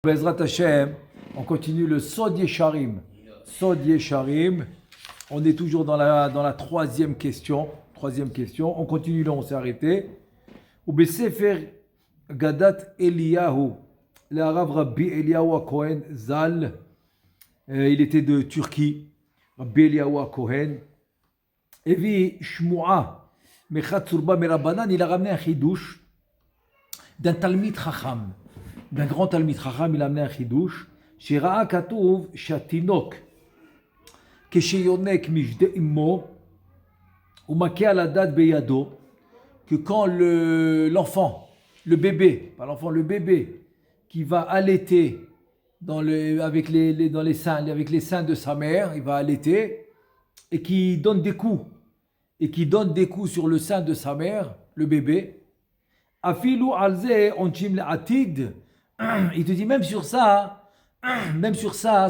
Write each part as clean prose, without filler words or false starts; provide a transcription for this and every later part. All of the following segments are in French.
Bezrat Hashem, on continue le Sod Yesharim. Sod Yesharim, on est toujours dans la troisième question. On continue là, on s'est arrêté. Ou Besefer Gadat Eliyahu, le Rav Rabbi Eliyahu Cohen Zal, il était de Turquie, Rabbi Eliyahu Cohen. Evi Shmu'a, Mechat Surba Merabanan, il a ramené un chidouche d'un Talmid Chacham. D'un grand Talmid Chacham, il a amené un chidouche. Shira'a Katouv Shatinok, Kesheyonek Mishde Immo, Umake Aladad Beyado, que quand l'enfant, le bébé, pas l'enfant, le bébé, qui va allaiter avec les seins de sa mère, il va allaiter, et qui donne des coups, sur le sein de sa mère, le bébé, Afilu alze onchim le'atid, il te dit même sur ça,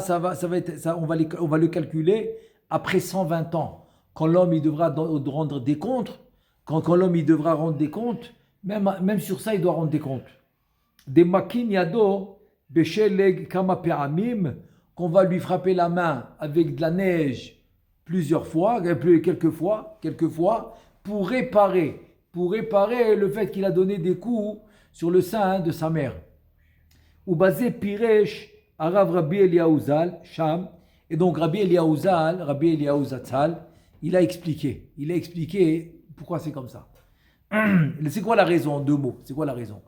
ça va être, on va le calculer après 120 ans, quand l'homme il devra rendre des comptes, quand l'homme il devra rendre des comptes, même sur ça il doit rendre des comptes. Des makin yado besheleg kama pe'amim, qu'on va lui frapper la main avec de la neige plusieurs fois, quelques fois, pour réparer le fait qu'il a donné des coups sur le sein de sa mère. Ou basé Piresh, Arav Rabbi Eliyahu Zal, Sham, et donc Rabbi Eliyahu Zatzal, il a expliqué pourquoi c'est comme ça. C'est quoi la raison en deux mots? C'est quoi la raison?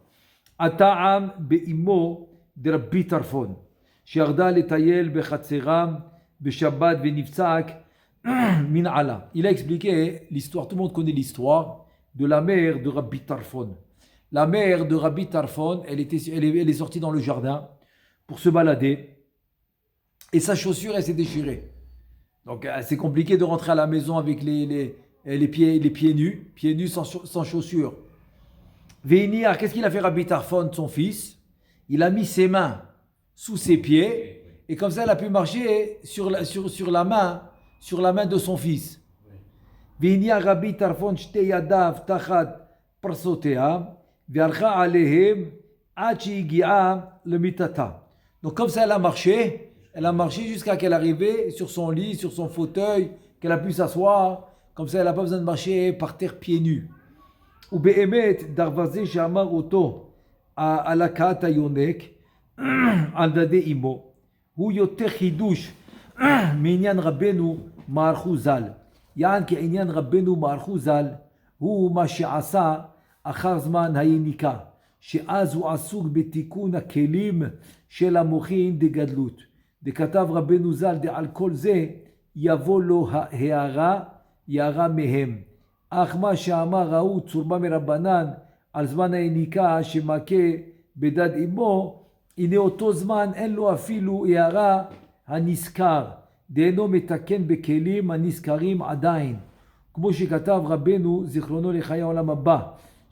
Ata'am be'immo de Rabbi Tarfon, Shiarda letayel bechatseram, beshabbat veniftzak, min ala. Il a expliqué l'histoire, tout le monde connaît l'histoire de la mère de Rabbi Tarfon. La mère de Rabbi Tarfon, elle est sortie dans le jardin pour se balader et sa chaussure, elle s'est déchirée. Donc c'est compliqué de rentrer à la maison avec les pieds nus sans chaussures. Véiniar, qu'est-ce qu'il a fait Rabbi Tarfon, son fils? Il a mis ses mains sous ses pieds et comme ça, elle a pu marcher sur la main de son fils. Véiniar Rabbi Tarfon, shte yadav tachat prasotea. Donc comme ça elle a marché jusqu'à qu'elle arrivait sur son lit, sur son fauteuil, qu'elle a pu s'asseoir, comme ça elle n'a pas besoin de marcher par terre pieds nus. Ou be'emet darvaze shamar oto alakat ayonek al dade imo hu yoter chidush minyan rabbenu ma'archu zal yan ki inyan rabbenu ma'archu zal hu ma she'asa אחר זמן היניקה, שאז הוא עסוק בתיקון הכלים של המוחין דגדלות. דכתב רבנו ז"ל דעל כל זה יבוא לו הערה מהם. אך מה שאמר ההוא צורמה מרבנן על זמן היניקה שמכה בדד אמו, הנה אותו זמן אין לו אפילו הערה הנזכר, דאינו מתקן בכלים הנזכרים עדיין. כמו שכתב רבנו זיכרונו לחיי העולם הבא,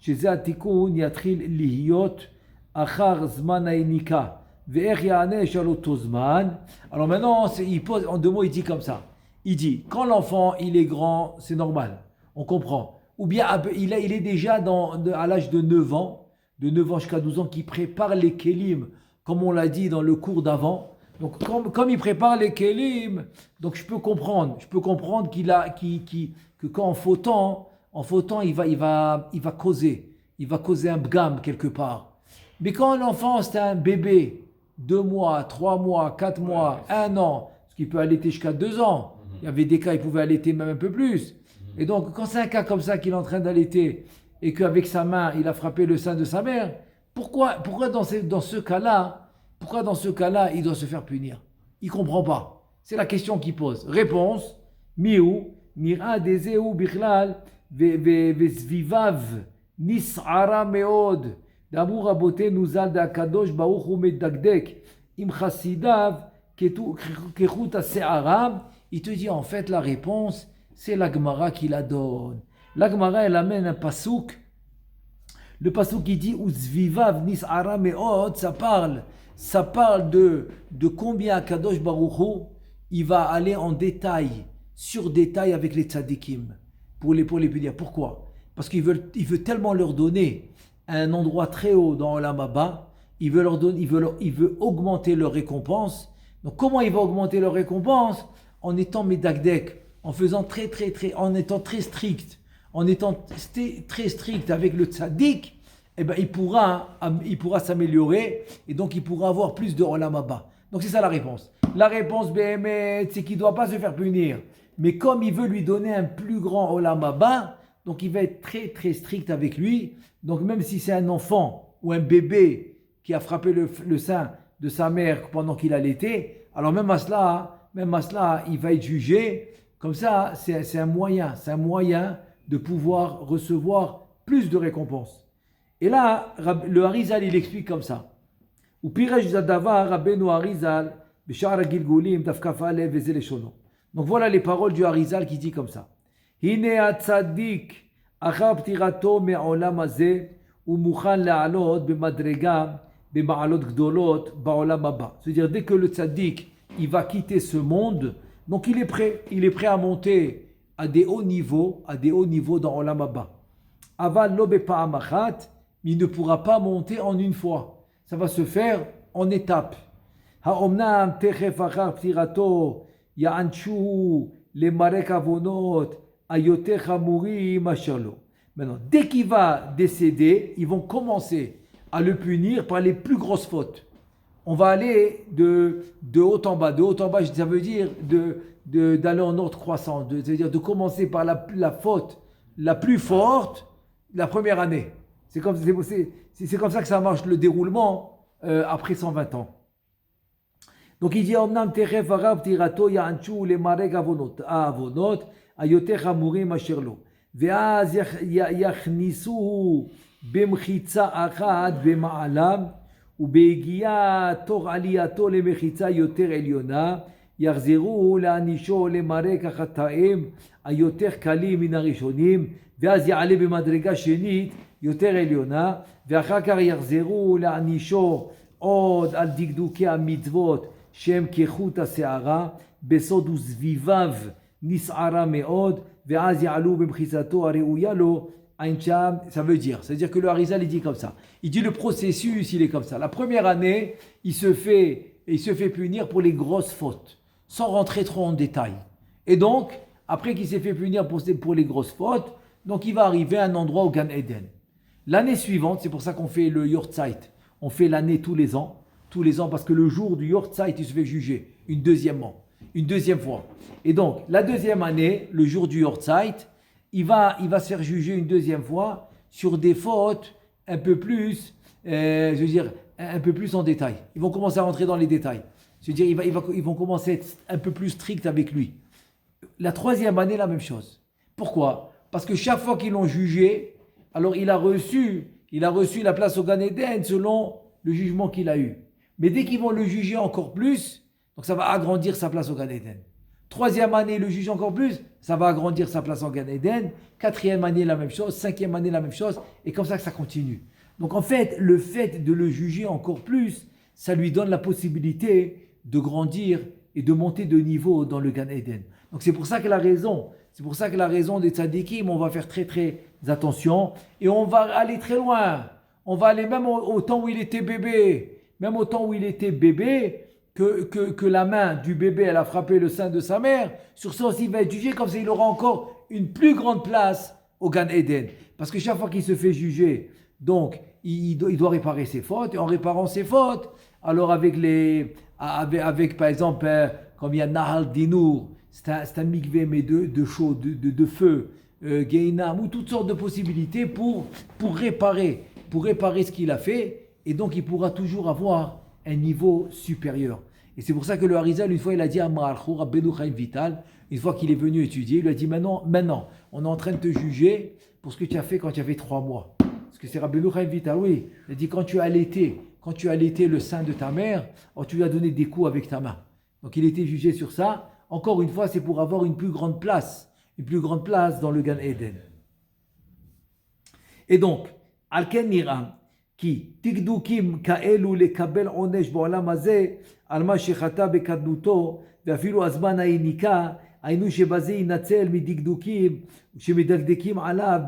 שזה התיקון יתחיל להיות אחר זמן היניקה. ואיך יענש על אותו זמן? Alors maintenant, il pose, en deux mots, il dit comme ça. Il dit, quand l'enfant, il est grand, c'est normal, on comprend. Ou bien, il est déjà à l'âge de 9 ans jusqu'à 12 ans, qui prépare les kélim, comme on l'a dit dans le cours d'avant. Donc, comme il prépare les kélim, donc je peux comprendre que quand en fautant, il va causer un bgam quelque part. Mais quand l'enfant, c'est un bébé, 2 mois, 3 mois, 4 mois, 1 an, ce qui peut allaiter jusqu'à 2 ans, il y avait des cas, il pouvait allaiter même un peu plus. Et donc, quand c'est un cas comme ça qu'il est en train d'allaiter, et qu'avec sa main, il a frappé le sein de sa mère, pourquoi dans ce cas-là, il doit se faire punir? Il ne comprend pas. C'est la question qu'il pose. Réponse, miou, mira dezeu bichlal, וסביביו נסערה מאוד. דאמרו רבותינו ז"ל דהקדוש ברוך הוא מדקדק עם חסידיו כחוט השערה. Il te dit en fait la réponse, c'est la Gemara qui la donne. La Gemara elle amène un pasouk. Le pasouk qui dit וסביביו נסערה מאוד, ça parle de combien Kadosh Baruch Hu il va aller en détail, sur détail avec les tzadikim. Pour les punir. Pourquoi? Parce qu'il veut tellement leur donner un endroit très haut dans Olam Haba, il veut leur donner, il veut augmenter leur récompense. Donc comment il va augmenter leur récompense? En étant médagdek, en faisant en étant très strict, en étant très strict avec le tzaddik, eh ben, il pourra s'améliorer et donc il pourra avoir plus de olam haba. Donc c'est ça la réponse. La réponse, c'est qu'il ne doit pas se faire punir. Mais comme il veut lui donner un plus grand olam haba, donc il va être très strict avec lui. Donc même si c'est un enfant ou un bébé qui a frappé le sein de sa mère pendant qu'il allaitait, alors même à cela, il va être jugé. Comme ça, c'est un moyen de pouvoir recevoir plus de récompenses. Et là, le Harizal, il explique comme ça. Donc voilà les paroles du Harizal qui dit comme ça. C'est-à-dire dès que le tzaddik il va quitter ce monde, donc il est prêt à monter à des hauts niveaux dans Olam Haba. Aval lo bepa'am achat, il ne pourra pas monter en une fois. Ça va se faire en étapes. Ha'omnam techef achar ptirato ya'anshu lemarek avonot ayoter chamurim asher lo. Maintenant, dès qu'il va décéder, ils vont commencer à le punir par les plus grosses fautes. On va aller de haut en bas. De haut en bas, ça veut dire d'aller en ordre croissant. C'est-à-dire de commencer par la faute la plus forte la première année. C'est comme ça que ça marche le déroulement après 120 ans. Donc il dit Omnam teref arav tirato ya'anchu le mareg avonot ayoter chamurim asher lo. ואז יכניסוהו במחיצה אחת במעלם ובהגיעה תוך עלייתו למחיצה יותר עליונה יחזרו להענישו למרק החטאים היותר קלים מן הראשונים ואז יעלה במדרגה שנית יותר עליונה ואחר כך יחזרו להענישו עוד על דקדוקי המצוות שהם כחוט השערה בסוד וסביביו נסערה מאוד ואז יעלו במחיצתו הראויה לו ça veut dire, c'est-à-dire que le Harizal il dit comme ça. Il dit le processus il est comme ça. La première année, il se fait punir pour les grosses fautes, sans rentrer trop en détail. Et donc, après qu'il s'est fait punir pour les grosses fautes, donc il va arriver à un endroit au Gan Eden. L'année suivante, c'est pour ça qu'on fait le Yortzeit. On fait l'année tous les ans parce que le jour du Yortzeit, il se fait juger une deuxième fois. Et donc, la deuxième année, le jour du Yortzeit, il va se faire juger une deuxième fois sur des fautes un peu plus, un peu plus en détail. Ils vont commencer à rentrer dans les détails. C'est-à-dire, ils vont commencer à être un peu plus stricts avec lui. La troisième année, la même chose. Pourquoi? Parce que chaque fois qu'ils l'ont jugé, alors il a reçu la place au Gan Eden selon le jugement qu'il a eu. Mais dès qu'ils vont le juger encore plus, donc ça va agrandir sa place au Gan Eden. Troisième année, le juge encore plus, ça va agrandir sa place en Gan Eden. Quatrième année, la même chose. Cinquième année, la même chose. Et comme ça que ça continue. Donc en fait, le fait de le juger encore plus, ça lui donne la possibilité de grandir et de monter de niveau dans le Gan Eden. Donc c'est pour ça que la raison des tzadikim, on va faire très attention. Et on va aller très loin. On va aller même au temps où il était bébé. Même au temps où il était bébé, que la main du bébé elle a frappé le sein de sa mère, sur ça aussi il va être jugé, comme ça il aura encore une plus grande place au Gan Eden. Parce que chaque fois qu'il se fait juger, donc il doit réparer ses fautes, et en réparant ses fautes, alors avec par exemple, comme il y a Nahal Dinour, c'est un mikvé mais de chaud, de feu, Geinam, ou toutes sortes de possibilités pour réparer ce qu'il a fait, et donc il pourra toujours avoir un niveau supérieur. Et c'est pour ça que le Harizal, une fois, il a dit à Ma'archou, Rabbeinu Chaim Vital, une fois qu'il est venu étudier, il lui a dit maintenant, on est en train de te juger pour ce que tu as fait quand tu avais 3 mois. Parce que c'est Rabbeinu Chaim Vital, oui. Il a dit quand tu as allaité le sein de ta mère, alors tu lui as donné des coups avec ta main. Donc il était jugé sur ça. Encore une fois, c'est pour avoir une plus grande place dans le Gan Eden. Et donc, Al-Ken Niram, כי תקדוקים כאלו לקבל עונש בעולם הזה על מה שחטא בקדנותו ואפילו הזמן היניקה היינו שבזה ינצל מדקדוקים שמדקדקים עליו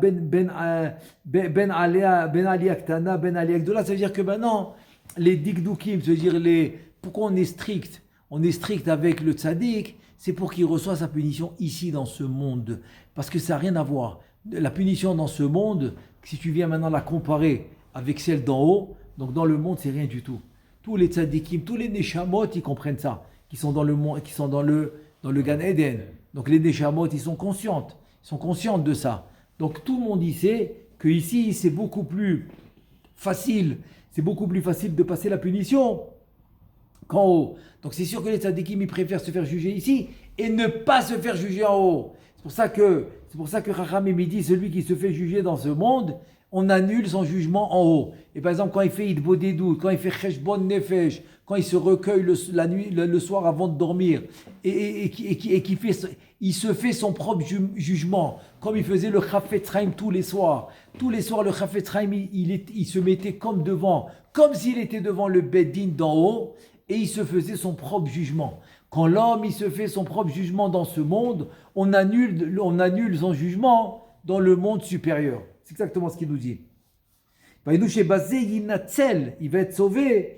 בין עלייה קטנה בין עלייה גדולה. Ça veut dire que maintenant les dikdoukim, c'est-à-dire pourquoi on est strict? On est strict avec le tzaddik, c'est pour qu'il reçoive sa punition ici dans ce monde. Parce que ça n'a rien à voir. La punition dans ce monde, si tu viens maintenant la comparer avec celle d'en haut, donc dans le monde, c'est rien du tout. Tous les tzaddikim, tous les neshamot, ils comprennent ça, qui sont dans le monde, qui sont dans le Gan Eden. Donc les neshamot, ils sont conscientes de ça. Donc tout le monde y sait que ici, c'est beaucoup plus facile de passer la punition qu'en haut. Donc c'est sûr que les tzaddikim, ils préfèrent se faire juger ici et ne pas se faire juger en haut. C'est pour ça que Chachamim dit, celui qui se fait juger dans ce monde, on annule son jugement en haut. Et par exemple, quand il fait Idbodedut, quand il fait Cheshbon Nefesh, quand il se recueille le soir avant de dormir, il se fait son propre jugement, comme il faisait le Chafetz Chaim tous les soirs. Tous les soirs, le Chafetz Chaim, il se mettait comme s'il était devant le Beddin d'en haut, et il se faisait son propre jugement. Quand l'homme, il se fait son propre jugement dans ce monde, on annule son jugement dans le monde supérieur. C'est exactement ce qu'il nous dit. Il va être sauvé.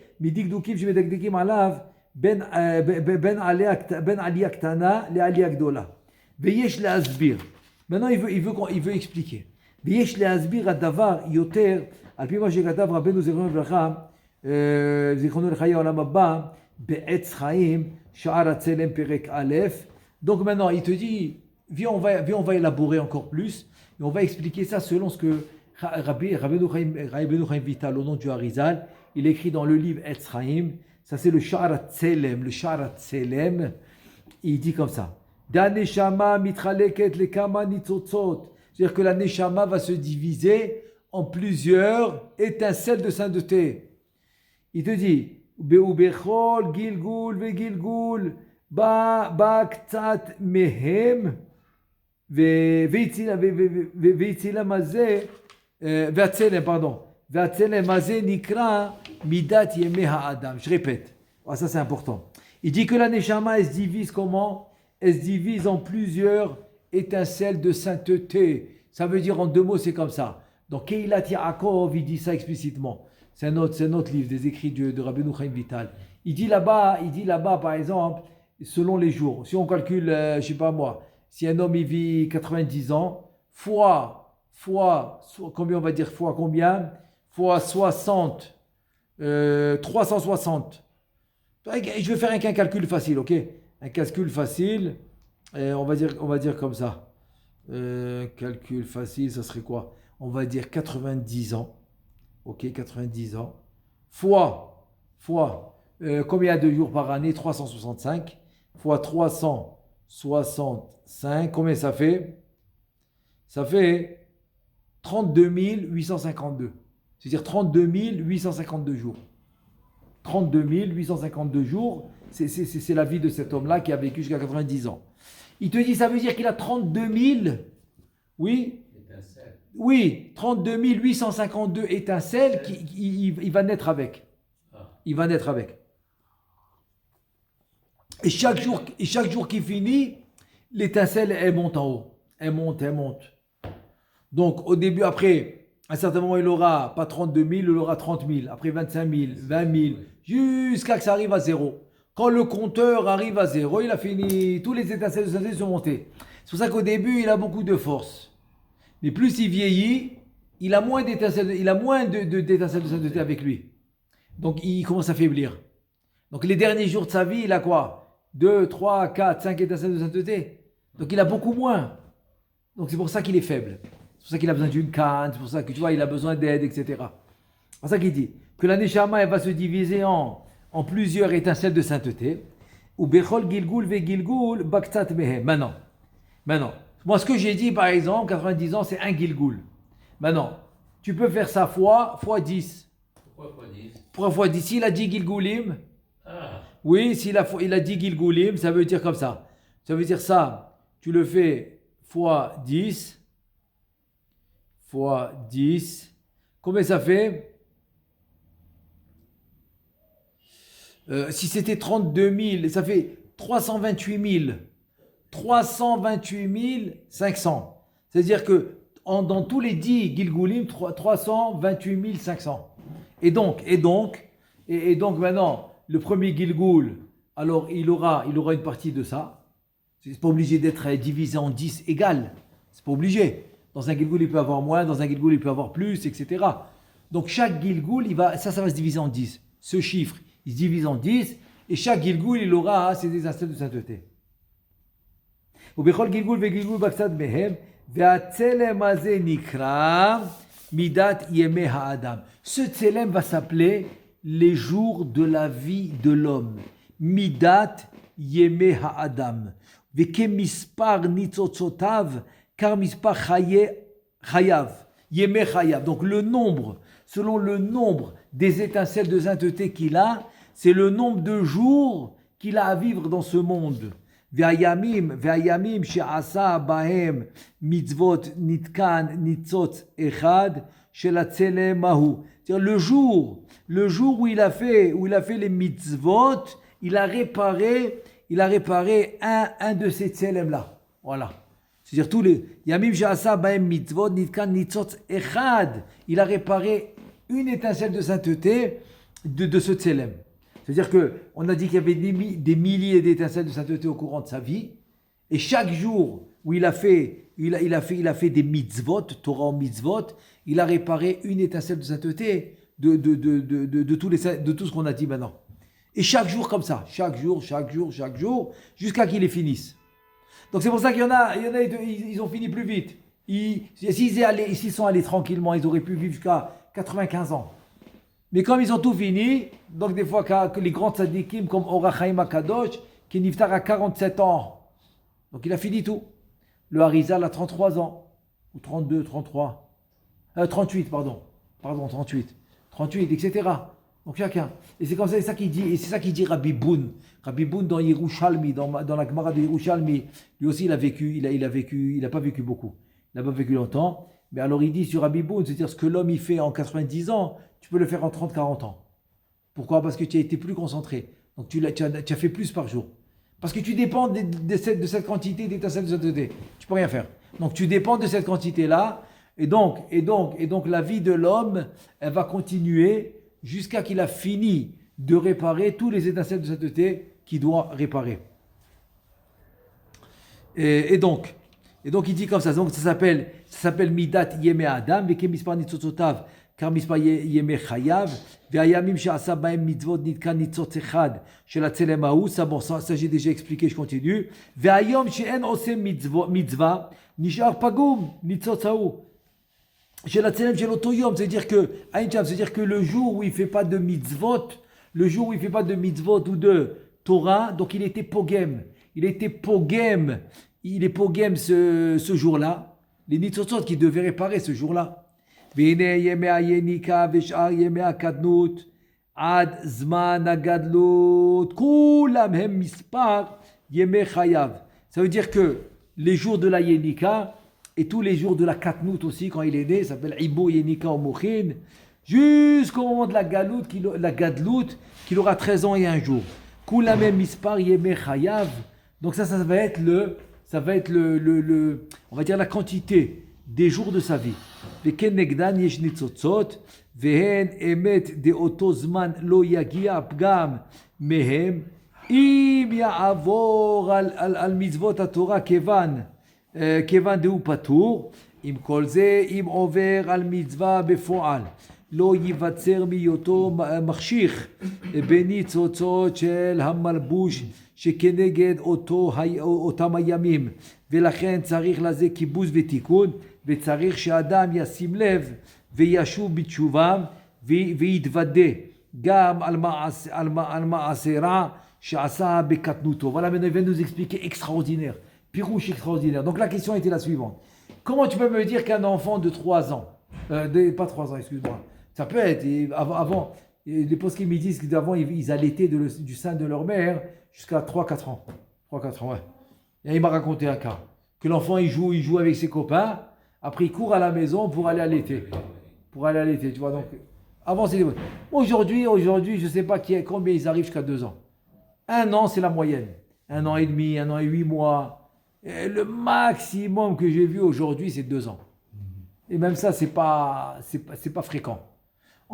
Maintenant, il veut expliquer. Donc maintenant, il te dit, viens, on va élaborer encore plus, et on va expliquer ça selon ce que Rabbeinu Chaim Vital, au nom du Harizal, il écrit dans le livre Etz Chaim, ça c'est le Sha'arat Tselem, il dit comme ça, Daneshama mitchaleket lekama nitzotzot, c'est-à-dire que la Neshama va se diviser en plusieurs étincelles de sainteté. Il te dit, Beubechol Gilgul Vegilgul Ba Ktsat Mehem Veitzilam Azeh Ve'atzelem Azeh Nikra Midat Yemei Ha'adam. Je répète, ça c'est important. Il dit que la Neshama, elle se divise comment? Elle se divise en plusieurs étincelles de sainteté. Ça veut dire en deux mots, c'est comme ça. Donc Keilat Yaakov, il dit ça explicitement. C'est un autre livre, des écrits de Rabbeinu Chaim Vital. Il dit là-bas, par exemple, selon les jours, si on calcule, je ne sais pas moi, si un homme il vit 90 ans, fois combien on va dire, fois 60, 360. Je vais faire un calcul facile, ok? Un calcul facile, on va dire comme ça. Calcul facile, ça serait quoi? On va dire 90 ans. Ok, 90 ans. Fois combien de jours par année? 365. Fois 365. Combien ça fait? Ça fait 32 852. C'est-à-dire 32 852 jours. 32 852 jours, c'est la vie de cet homme-là qui a vécu jusqu'à 90 ans. Il te dit, ça veut dire qu'il a 32 000, oui, 32 852 étincelles il va naître avec. Il va naître avec. Et chaque jour qui finit, l'étincelle, elle monte en haut. Elle monte. Donc, au début, après, à un certain moment, il aura pas 32 000, il aura 30 000. Après 25 000, 20 000, jusqu'à que ça arrive à zéro. Quand le compteur arrive à zéro, il a fini. Tous les étincelles de sainteté sont montées. C'est pour ça qu'au début, il a beaucoup de force. Mais plus il vieillit, il a moins d'étincelles de sainteté avec lui. Donc, il commence à faiblir. Donc, les derniers jours de sa vie, il a quoi? 2, 3, 4, 5 étincelles de sainteté. Donc, il a beaucoup moins. Donc, c'est pour ça qu'il est faible. C'est pour ça qu'il a besoin d'une canne. C'est pour ça que, tu vois, il a besoin d'aide, etc. C'est pour ça qu'il dit que la Neshama, elle va se diviser en plusieurs étincelles de sainteté. Ou Bechol Gilgul ve Gilgul Baktat Mehem. Maintenant. Moi, ce que j'ai dit, par exemple, 90 ans, c'est un Gilgul. Maintenant, tu peux faire ça fois 10. Pourquoi fois 10? Pourquoi fois 10? S'il a 10 Gilgulim, oui, il a 10 Gilgulim, ça veut dire comme ça. Ça veut dire ça, tu le fais fois 10. Combien ça fait? Si c'était 32 000, ça fait 328 000. 328 500. C'est-à-dire que dans tous les 10 Gilgulim, 328 500. Et donc, Et donc maintenant, le premier Gilgoul, alors il aura une partie de ça. C'est pas obligé d'être divisé en 10 égales. C'est pas obligé. Dans un Gilgoul, il peut avoir moins, dans un Gilgoul, il peut avoir plus, etc. Donc chaque Gilgoul, ça va se diviser en 10. Ce chiffre, il se divise en 10, et chaque Gilgoul, il aura ses étincelles de sainteté. ובכל גלגול וגלגול בקצת מהם, והצלם הזה נקרא מידת ימי האדם. Ce tselem va s'appeler les jours de la vie de l'homme. מידת ימי האדם. וכמספר ניצוצותיו, כמספר חייו. ימי חייו. Donc le nombre, selon le nombre des étincelles de sainteté qu'il a, c'est le nombre de jours qu'il a à vivre dans ce monde. והימים שעשה בהם מצוות נתקן ניצוץ אחד של הצלם ההוא. C'est-à-dire le jour où il a fait les mitzvot, il a réparé un de ces tselem là. Voilà. C'est-à-dire tous les yamim שעשה בהם מצוות נתקן ניצוץ אחד, il a réparé une étincelle de sainteté de ce tselem. C'est-à-dire qu'on a dit qu'il y avait des milliers d'étincelles de sainteté au courant de sa vie, et chaque jour où il a fait des mitzvot, Torah en mitzvot, il a réparé une étincelle de sainteté de tout ce qu'on a dit maintenant. Et chaque jour comme ça, chaque jour, jusqu'à qu'il les finisse. Donc c'est pour ça qu'il y en a, ils ont fini plus vite. S'ils sont allés tranquillement, ils auraient pu vivre jusqu'à 95 ans. Mais comme ils ont tout fini, donc des fois que les grands tzadikim comme Or HaChaim HaKadosh, qui niftar à 47 ans, donc il a fini tout. Le Harizal a 33 ans, ou 32, 33, 38, pardon, 38, etc. Donc chacun. Et c'est comme ça, c'est ça qu'il dit, et c'est ça qu'il dit Rabbi Boun. Rabbi Boun dans Yerushalmi, dans la Gemara de Yerushalmi, lui aussi il a pas vécu beaucoup, il n'a pas vécu longtemps. Mais alors il dit sur Rabbi Boun, c'est-à-dire ce que l'homme il fait en 90 ans, tu peux le faire en 30-40 ans. Pourquoi ? Parce que tu as été plus concentré. Donc tu as fait plus par jour. Parce que tu dépends de cette quantité d'étincelles de sainteté. Tu peux rien faire. Donc tu dépends de cette quantité-là. Et donc la vie de l'homme, elle va continuer jusqu'à qu'il a fini de réparer tous les étincelles de sainteté qu'il doit réparer. Et donc il dit comme ça. Donc ça s'appelle Midat Yemei Adam, Veke Mispar Nitzotzotav, car Mispar Yemei Chayav, Ve'ayamim she'asa ba'em mitzvot nitkan nitzotz echad shel hatzelem hahu. Ça j'ai déjà expliqué, je continue. Ve'ayom she'en osem mitzvah, nishar pagum nitzotz hahu. Shel hatzelem shel oto yom, c'est-à-dire que le jour où il ne fait pas de mitzvot, ou de Torah, donc il était pogem ce jour-là, les nitzotzot qui devaient réparer ce jour-là. והנה ימי היניקה ושאר ימי הקטנות עד זמן הגדלות כולם הם מספר ימי חייו. Ça veut dire que les jours de la Yenika et tous les jours de la Katnout aussi, quand il est né, ça s'appelle Ibo Yenika ou Mochin, jusqu'au moment de la Gadlout, qu'il aura 13 ans et un jour. Koulam hem mispar yemei chayav. Donc ça va être on va dire la quantité des jours de sa vie. וכנגדן יש ניצוצות, והן אמת דאותו זמן לא יגיע פגם מהם, אם יעבור על מצוות התורה כיוון דהו פטור, עם כל זה, אם עובר על מצווה בפועל, לא ייווצר מהיותו מחשיך בניצוצות של המלבוש שכנגד אותם הימים, ולכן צריך לזה כיבוס ותיקון, וצריך שאדם ישים לב וישוב בתשובה ויתוודה גם על מעשה רע שעשה בקטנותו. Voilà, maintenant il vient nous expliquer extraordinaire, pirouche extraordinaire. Donc la question était la suivante. Comment tu peux me dire qu'un enfant de 3 ans, pas 3 ans, excuse-moi, ça peut être, avant les postes me disent qu'avant ils allaitaient du sein de leur mère jusqu'à 3-4 ans. 3-4 ans, ouais. Et il m'a raconté un cas, que l'enfant il joue avec ses copains, après il court à la maison pour aller allaiter. Tu vois, donc avant c'était... Aujourd'hui, je ne sais pas combien ils arrivent jusqu'à 2 ans. 1 an, c'est la moyenne. 1 an et demi, 1 an et 8 mois. Et le maximum que j'ai vu aujourd'hui, c'est 2 ans. Et même ça, c'est pas fréquent.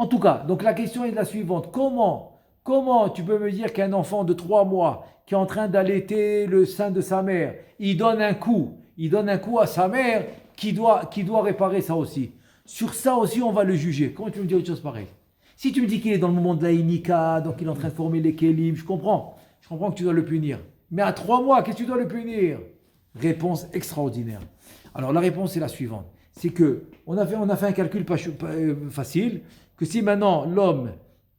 En tout cas, donc la question est la suivante. Comment tu peux me dire qu'un enfant de 3 mois qui est en train d'allaiter le sein de sa mère, il donne un coup à sa mère qui doit réparer ça aussi. Sur ça aussi, on va le juger. Comment tu peux me dire une chose pareille? Si tu me dis qu'il est dans le moment de la Inika, donc il est en train de former les Kélim, je comprends que tu dois le punir. Mais à 3 mois, qu'est-ce que tu dois le punir? Réponse extraordinaire. Alors la réponse est la suivante. C'est que on a fait un calcul facile, que si maintenant l'homme,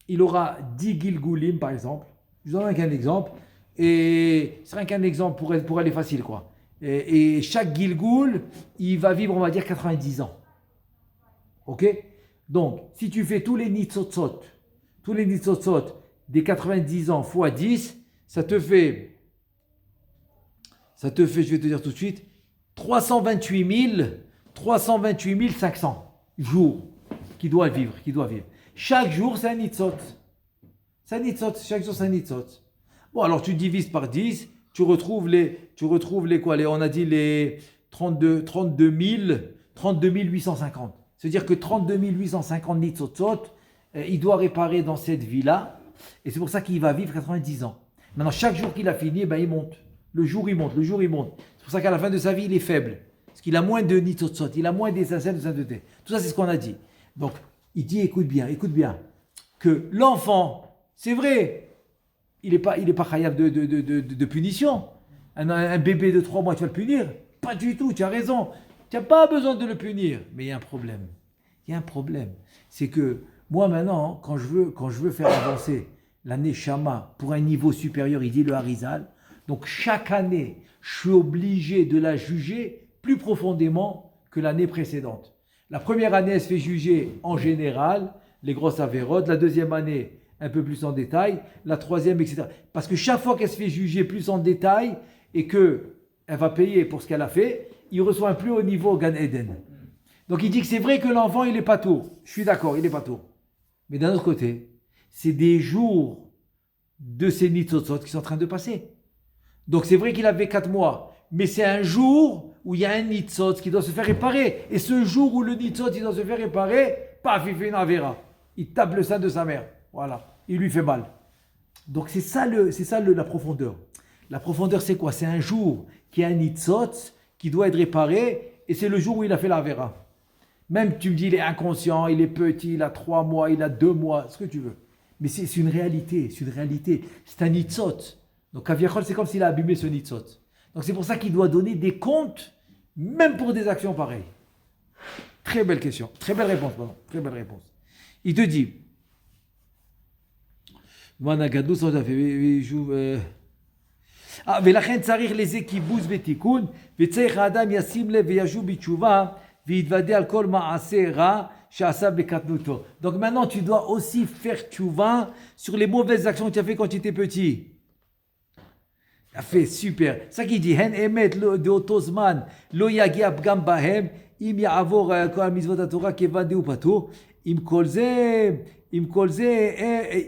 il aura 10 Gilgoulim par exemple, je vous donne qu'un exemple, et ce serait qu'un exemple pour aller facile quoi. Et chaque Gilgoul, il va vivre on va dire 90 ans. Ok? Donc, si tu fais tous les nitzotzot des 90 ans fois 10, ça te fait, je vais te dire tout de suite, 328 500 jours qu'il doit vivre. Chaque jour, c'est un nitzot. Chaque jour, c'est un nitzot. Bon, alors tu divises par 10, tu retrouves les quoi, on a dit les 32 850. C'est-à-dire que 32 850 nitzotzot, il doit réparer dans cette vie-là, et c'est pour ça qu'il va vivre 90 ans. Maintenant, chaque jour qu'il a fini, il monte. Le jour, il monte. C'est pour ça qu'à la fin de sa vie, il est faible. Parce qu'il a moins de nitzotzot, il a moins d'étincelles de sainteté. Tout ça, c'est ce qu'on a dit. Donc, il dit, écoute bien, que l'enfant, c'est vrai, il n'est pas khayab de punition. Un bébé de 3 mois, tu vas le punir? Pas du tout, tu as raison. Tu n'as pas besoin de le punir. Mais il y a un problème. C'est que moi maintenant, quand je veux faire avancer l'année Shama pour un niveau supérieur, il dit le Harizal. Donc chaque année, je suis obligé de la juger plus profondément que l'année précédente. La première année, elle se fait juger en général, les grosses avérodes. La deuxième année, un peu plus en détail. La troisième, etc. Parce que chaque fois qu'elle se fait juger plus en détail et qu'elle va payer pour ce qu'elle a fait, il reçoit un plus haut niveau Gan Eden. Donc il dit que c'est vrai que l'enfant, il est pas tour. Je suis d'accord, il est pas tour. Mais d'un autre côté, c'est des jours de ces nitzotzot qui sont en train de passer. Donc c'est vrai qu'il avait 4 mois, mais c'est un jour où il y a un nitzot qui doit se faire réparer. Et ce jour où le nitzot il doit se faire réparer, paf, il fait une avéra. Il tape le sein de sa mère. Voilà, il lui fait mal. Donc c'est ça la profondeur. La profondeur, c'est quoi? C'est un jour qui a un nitzot qui doit être réparé, et c'est le jour où il a fait l'avéra. Même tu me dis, il est inconscient, il est petit, il a 3 mois, il a 2 mois, ce que tu veux. Mais c'est une réalité, c'est un nitzot. Donc Kaviachol, c'est comme s'il a abîmé ce nitzot. Donc c'est pour ça qu'il doit donner des comptes, même pour des actions pareilles. Très belle question, très belle réponse. Il te dit, ולכן צריך לזה כיבוז ותיקון, וצריך האדם ישים לב וישוב בתשובה, ויתוודה על כל מעשה רע שעשה בקטנותו. Donc maintenant tu dois aussi faire tchouva sur les mauvaises actions que tu as fait quand tu étais petit. Il a fait super. Ça qui dit, הן אמת באותו זמן לא יגיע פגם בהם, אם יעבור כל מצוות התורה כיוון דהו פטור. עם כל זה,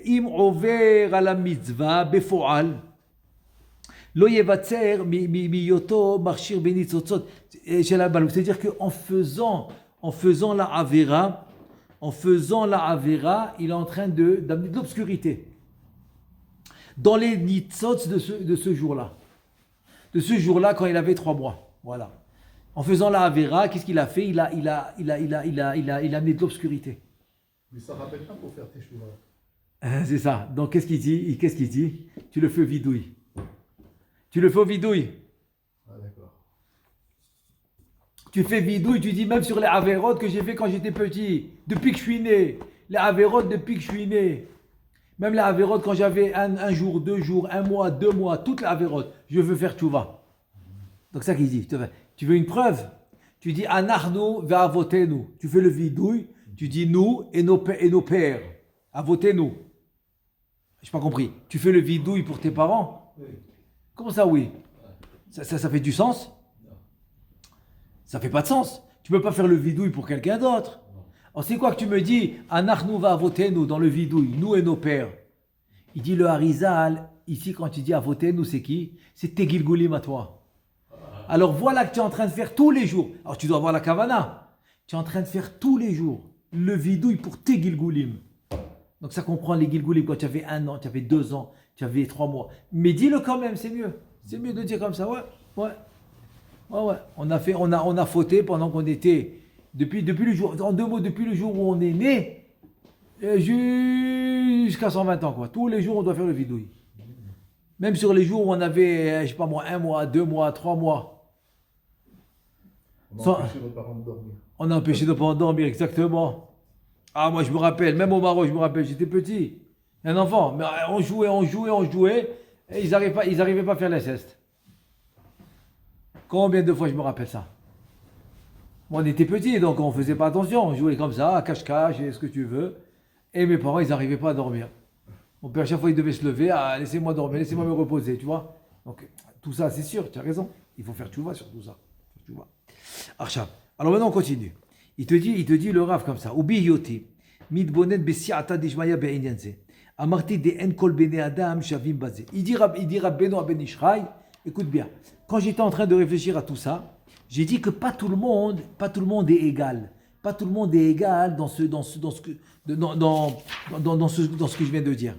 אם עובר על המצווה בפועל, לא יבצר מהיותו מכשיר בניצוצות של הבעלות. C'est-à-dire qu'en faisant la avéra, il est en train d'amener de l'obscurité dans les nitzots de ce jour-là. De ce jour-là, quand il avait 3 mois. Voilà. En faisant la avéra, qu'est-ce qu'il a fait? Il a amené de l'obscurité. Mais ça ne rappelle pas pour faire tes chevaux. C'est ça. Donc qu'est-ce qu'il dit? Tu le fais au vidouille. Tu le fais au vidouille. Ah d'accord. Tu fais vidouille, tu dis même sur les avérotes que j'ai fait quand j'étais petit, depuis que je suis né. Les avérotes depuis que je suis né. Même les avérotes quand j'avais un jour, 2 jours, 1 mois, 2 mois, toutes les avérotes, je veux faire tchouva. Donc ça qu'il dit. Tu veux une preuve? Tu dis anachnu ve'avotenu. Tu fais le vidouille, tu dis nous et nos pères. Avotenu. Je n'ai pas compris. Tu fais le vidouille pour tes parents? Oui. Comment ça, oui? Ça fait du sens? Non. Ça fait pas de sens. Tu peux pas faire le vidouille pour quelqu'un d'autre. Alors c'est quoi que tu me dis? Anachnu ve'avotenu dans le vidouille, nous et nos pères. Il dit le Harizal, ici quand tu dis avotenu, c'est qui? C'est tes Gilgoulim à toi. Alors voilà que tu es en train de faire tous les jours. Alors tu dois avoir la kavana. Tu es en train de faire tous les jours le vidouille pour tes gilgoulim. Donc ça comprend les gilgoulim quand tu avais 1 an, tu avais 2 ans, tu avais 3 mois. Mais dis-le quand même, c'est mieux. C'est mieux de dire comme ça, ouais. On a fauté pendant qu'on était, depuis le jour, en 2 mots, depuis le jour où on est né, jusqu'à 120 ans, quoi. Tous les jours, on doit faire le vidouille. Même sur les jours où on avait, je sais pas moi, 1 mois, 2 mois, 3 mois. On a empêché nos parents de dormir. On a empêché nos parents de dormir, exactement. Ah, moi je me rappelle, même au Maroc, je me rappelle, j'étais petit, un enfant, mais on jouait, et ils n'arrivaient pas à faire la sieste. Combien de fois je me rappelle ça? Moi, on était petits, donc on faisait pas attention, on jouait comme ça, à cache-cache, et ce que tu veux, et mes parents, ils n'arrivaient pas à dormir. Mon père, à chaque fois, il devait se lever, ah, laissez-moi dormir, laissez-moi me reposer, tu vois. Donc, tout ça, c'est sûr, tu as raison, il faut faire tchouva sur tout ça. Arshab. Alors maintenant, on continue. Il te dit le Rav comme ça. Ubi yoti, mitbonet besiata dishmaya be'inyanze. Amarti de en kol bene adam shavim bazé. Il dit Rabbeinu Ben Ishraï, écoute bien. Quand j'étais en train de réfléchir à tout ça, j'ai dit que pas tout le monde est égal. Pas tout le monde est égal dans ce que je viens de dire.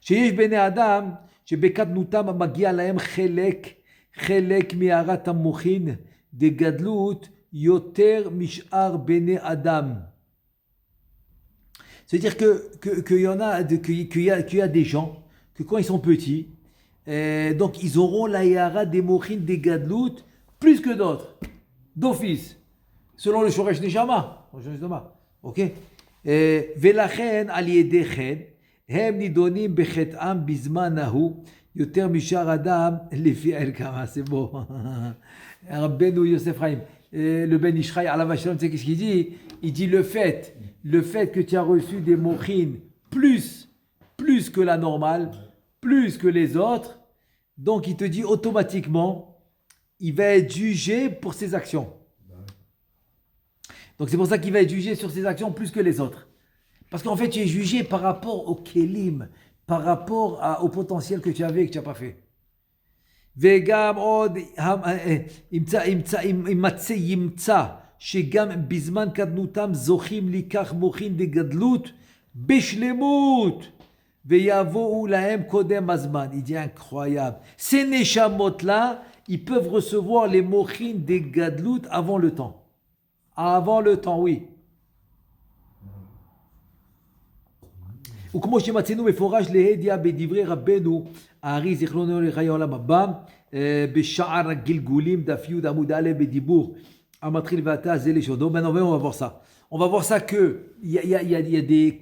Sheyesh bene adam, shebekadnutam magia lahem chelek mi'arat hamochin de gadlut yoter mishar bene adam. C'est-à-dire qu'il y a des gens que quand ils sont petits, donc ils auront la yara des mochin des gadlut plus que d'autres, d'office, selon le shoresh neshama. Ok? Velachen al yedechen hem nidonim bechetam bizmanahu yoter mishar adam lefi elkama. C'est beau. Rabbeinu Yosef Chaim, le Ben Ishraï, à la vache, tu sais qu'est-ce qu'il dit? Il dit le fait que tu as reçu des mochines plus que la normale, plus que les autres, donc il te dit automatiquement, il va être jugé pour ses actions. Donc c'est pour ça qu'il va être jugé sur ses actions plus que les autres. Parce qu'en fait, tu es jugé par rapport au kelim, par rapport au potentiel que tu avais et que tu n'as pas fait. וגם עוד ימצא שגם בזמן קטנותם זוכים לכך מוחין דגדלות בשלמות ויבואו להם קודם הזמן. Il dit incroyable. Ces neshamot là, ils peuvent recevoir les mochin des gadlut avant le temps. Avant le temps, oui. וכמו שמצאנו מפורש להדיא בדברי רבנו הארי זיכרונו לחיי העולם הבא בשער הגלגולים דף י' עמוד א' בדיבור המתחיל ועתה זה לשונו. Maintenant on va voir ça. On va voir ça que il y a des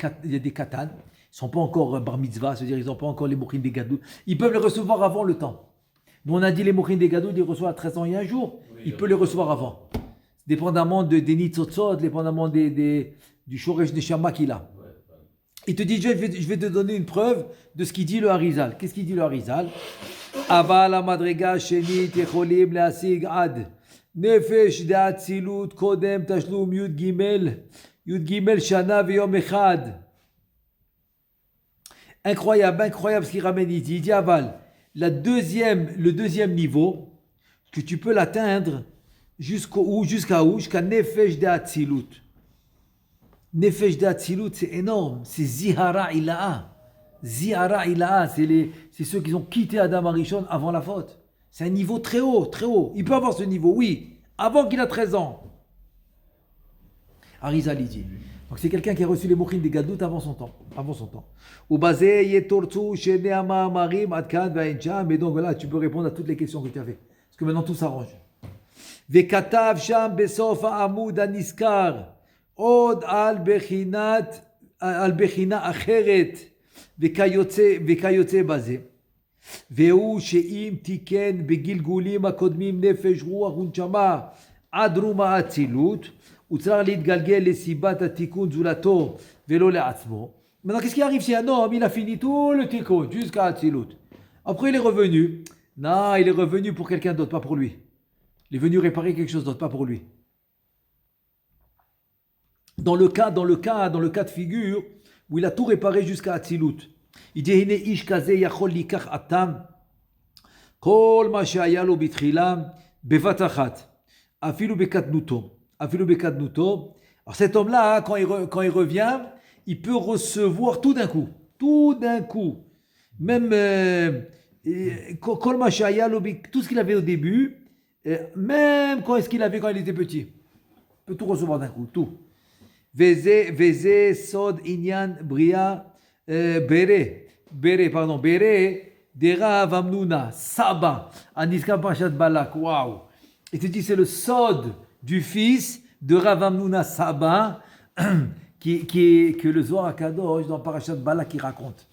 katan, ils sont pas encore bar mitzvah, c'est-à-dire ils n'ont pas encore les mochin des gadou. Ils peuvent les recevoir avant le temps. Nous on a dit les mochin des gadou, ils les reçoivent à 13 ans et un jour. Il peut les recevoir avant. Dépendamment des nitzotzot, dépendamment du shoresh neshama qu'il a. Il te dit, je vais te donner une preuve de ce qu'il dit le Harizal. Qu'est-ce qu'il dit le Harizal? Aval amadrega shenit yecholim leasig ad nefesh de'atzilut kodem tashlum yud gimel shana veyom echad. Incroyable ce qu'il ramène ici. Il dit Aval, le deuxième niveau, que tu peux l'atteindre jusqu'à où? Jusqu'à nefesh de'atzilut. Nefesh d'Atzilut, c'est énorme. C'est Zihara Ilaha. Zihara Ilaha, c'est ceux qui ont quitté Adam Arishon avant la faute. C'est un niveau très haut, très haut. Il peut avoir ce niveau, oui, avant qu'il a 13 ans. Harizal, il dit. Donc c'est quelqu'un qui a reçu les mochin des gadout avant son temps. Mais donc voilà, tu peux répondre à toutes les questions que tu avais. Parce que maintenant tout s'arrange. Vekatav sham besof ha'amud haniskar. עוד על בחינה אחרת וכיוצא בזה. והוא שאם תיקן בגלגולים הקודמים נפש רוח ונשמה עד רום האצילות, הוא צריך להתגלגל לסיבת התיקון זולתו ולא לעצמו. Maintenant, qu'est-ce qui arrive si un homme, il a fini tout le tikkun jusqu'à Atzilut. Après, il est revenu. Non, il est revenu pour quelqu'un d'autre, pas pour lui. Il est venu réparer quelque chose d'autre, pas pour lui. Dans le cas de figure où il a tout réparé jusqu'à Atzilut. Il dit hine ish kaze yachol likach atam kol ma shaya lo bitchilam bevat achat afilu bekadnuto Alors cet homme-là, hein, quand il revient, il peut recevoir tout d'un coup. Tout d'un coup. Même Kol ma shaya lo tout ce qu'il avait au début, même quand est-ce qu'il avait quand il était petit. Il peut tout recevoir d'un coup, tout. Veze sod inyan bria bere dera vamnuna saba aniska pashat balak. Waouh. Il te dit c'est le sod du fils de Ravamnuna Saba que le Zohar HaKadosh dans Parashat Balak il raconte.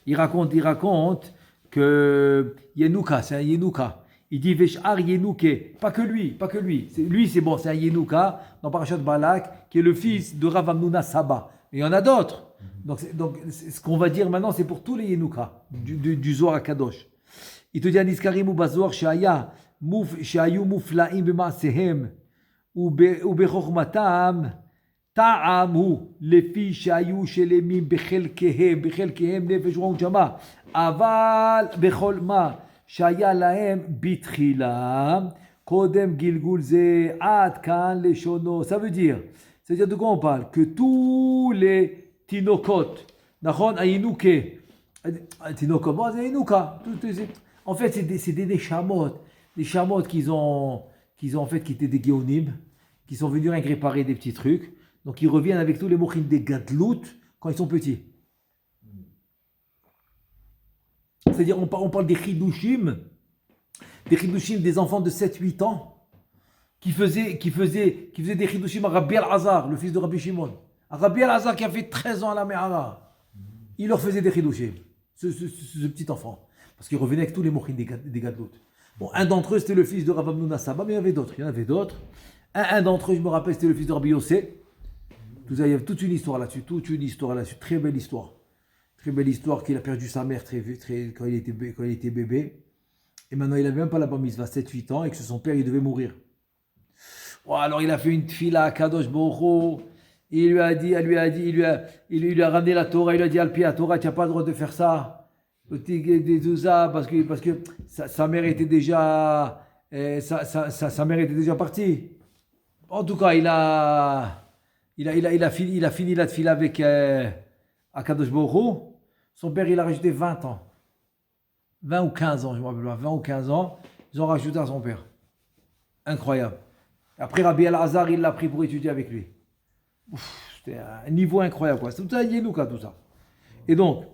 Il raconte que Yenouka, c'est un Yenouka. Il dit Veshar Yenouke, pas que lui. Lui c'est bon, c'est un Yenouka dans Parashat Balak qui est le fils de Ravamnuna Saba. Mais il y en a d'autres. Donc ce qu'on va dire maintenant c'est pour tous les Yenouka du Zohar HaKadosh. Il te dit Aniskarimu Bazohar Shaya Shayu Muflaim B'Maasehem ובחוכמתם טעמו לפי שהיו שלמים בחלקיהם נפש רוח ונשמה אבל בכל מה שהיה להם בתחילה קודם גלגול זה עד כאן לשונו. Ça veut dire de quoi on parle? Que tous les tinokot, נכון? הייnuke, tinokot, bon, c'est הייnuka. En fait, c'est des chamot qu'ils ont en fait, qui étaient des Géonim, qui sont venus rien que réparer des petits trucs. Donc ils reviennent avec tous les mochines des Gadlout quand ils sont petits. C'est-à-dire, on parle des Chidushim, des enfants de 7-8 ans, qui faisaient des Chidushim à Rabbi Al-Azar, le fils de Rabbi Shimon. À Rabbi Al-Azar qui a fait 13 ans à la Me'ara. Il leur faisait des Chidushim, ce petit enfant. Parce qu'il revenait avec tous les mochines des Gadlout. Bon, un d'entre eux, c'était le fils de Rav Amnuna Saba, mais il y en avait d'autres. Un d'entre eux, je me rappelle, c'était le fils de Rabbi Yossé. Il y a toute une histoire là-dessus, très belle histoire. Très belle histoire qu'il a perdu sa mère quand il était bébé. Et maintenant, il n'avait même pas la bar mitzvah, 7-8 ans, et que son père, il devait mourir. Oh, alors, il a fait une tefila à Kadosh Baruch Hu. Il lui a ramené la Torah, il lui a dit, Alpi, la Torah, tu n'as pas le droit de faire ça. Parce que sa mère était déjà sa mère était déjà partie. En tout cas, il a fini la tefila avec Akadosh Baruch Hu. Son père, il a rajouté 20 ans. 20 ou 15 ans, je me rappelle pas. 20 ou 15 ans, ils ont rajouté à son père. Incroyable. Après, Rabbi Al-Azar, il l'a pris pour étudier avec lui. C'était un niveau incroyable, quoi. C'est tout ça, Yenouka, tout ça. Et donc,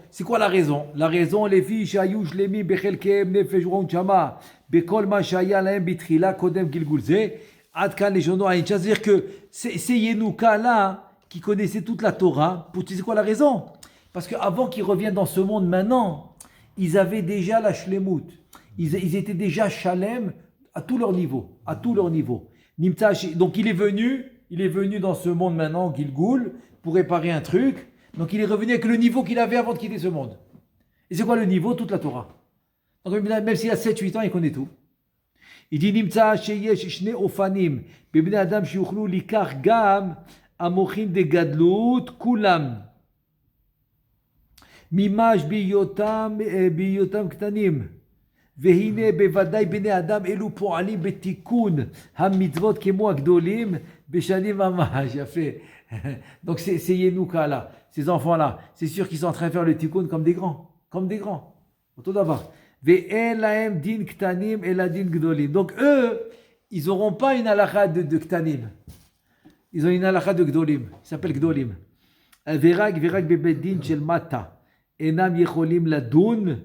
c'est quoi la raison? La raison, les filles, Shayush, Lemi, Bechelkem, Nefesh, Chama, Bekol, Mashaya, Laem, Bitrila, Kodem, Gilgulze, Adkan, les Jono, Aïncha. C'est-à-dire que ces Yenouka-là, qui connaissaient toute la Torah, tu sais quoi la raison? Parce qu'avant qu'ils reviennent dans ce monde maintenant, ils avaient déjà la Shlemut. Ils étaient déjà Shalem à tout leur niveau. Donc il est venu dans ce monde maintenant, Gilgul, pour réparer un truc. Donc il est revenu avec le niveau qu'il avait avant de quitter ce monde. Et c'est quoi le niveau? Toute la Torah. Donc même s'il a 7-8 ans, il connaît tout. Il dit Nimtza sheyesh shne ofanim bebnei adam sheyuchlu likach gam amochin de gadlut kulam mimash biyotam ktanim והנה בוודאי בני אדם אלו פועלים בתיקון המצוות כמו הגדולים בשנים ממש. יפה. Donc ces Yenouka là, ces enfants là, c'est sûr qu'ils sont en train de faire le tikkun comme des grands. Tout d'abord. Ve'en lahem din ktanim ela din gdolim. Donc eux, ils n'auront pas une halakha de ktanim. Ils ont une halakha de gdolim. Ils s'appellent gdolim. Verag bebed din shel mata. Enam yecholim ladun.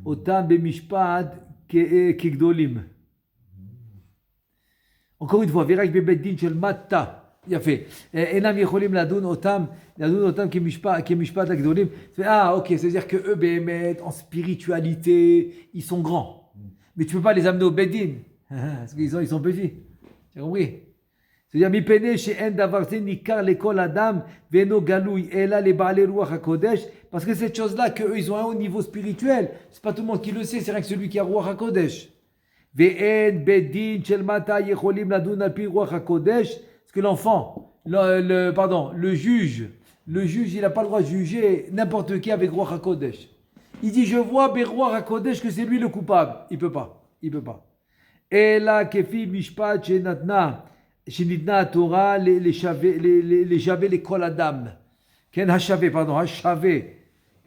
Otam bemishpad kegdolim. Encore une fois, Virak bebeddin shel matta. Il a fait. Enam yecholim ladun otam kemishpad kegdolim. Ok, c'est-à-dire que eux, Béhémet, en spiritualité, ils sont grands. Mais tu ne peux pas les amener au beddin. Parce qu'ils sont petits. Tu as compris? C'est-à-dire, mipene she'en davar ze nikar lekol adam veno galouy ela le ba'ale ruach hakodesh. Parce que cette chose-là, qu'eux, ils ont un haut niveau spirituel, c'est pas tout le monde qui le sait, c'est rien que celui qui a ruach hakodesh. Ve'en bedin shel mata yecholim ladun al pi ruach hakodesh. Parce que l'enfant, le juge, il n'a pas le droit de juger n'importe qui avec ruach hakodesh. Il dit, je vois beruach hakodesh que c'est lui le coupable. Il peut pas. Ela kefi mishpat shenatna. Shinidna Torah, les Javé, les Kol Adam. Ken Hashavé, pardon, Hashavé.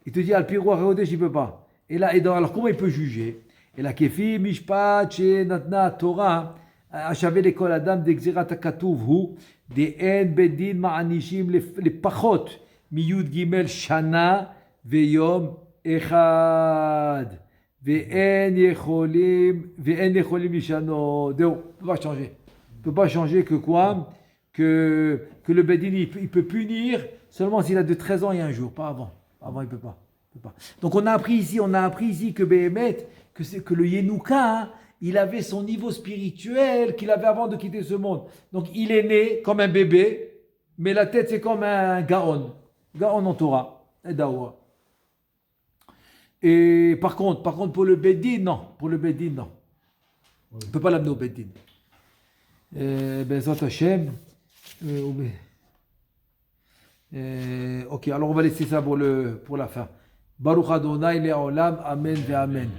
Il te dit, Al Piro Reodesh, il ne peut pas. Et là, alors comment il peut juger? Et là, Kefi, Mishpat, Natna Torah, Hashavé, les Kol Adam, d'Exerat Akatuv, hu, des En Bedin Ma'anishim, les Pachot, Miyud Gimel Shana, Veyom Echad. Ve'en yecholim lishano. Il ne peut pas changer. Il ne peut pas changer que quoi? Que le Bedin, il peut punir seulement s'il a de 13 ans et un jour, pas avant. Avant, il ne peut pas. Donc on a appris ici que Béhémet, que le Yenouka, hein, il avait son niveau spirituel qu'il avait avant de quitter ce monde. Donc il est né comme un bébé, mais la tête c'est comme un Gaon. Gaon en Torah. Et Dawa. Et par contre, pour le Beddin, non. Pour le Beddin, non. On ne peut pas l'amener au Beddin. Bezat Hashem. Ok, alors on va laisser ça pour la fin. Baruch Adonai Le'olam. Amen ve Amen.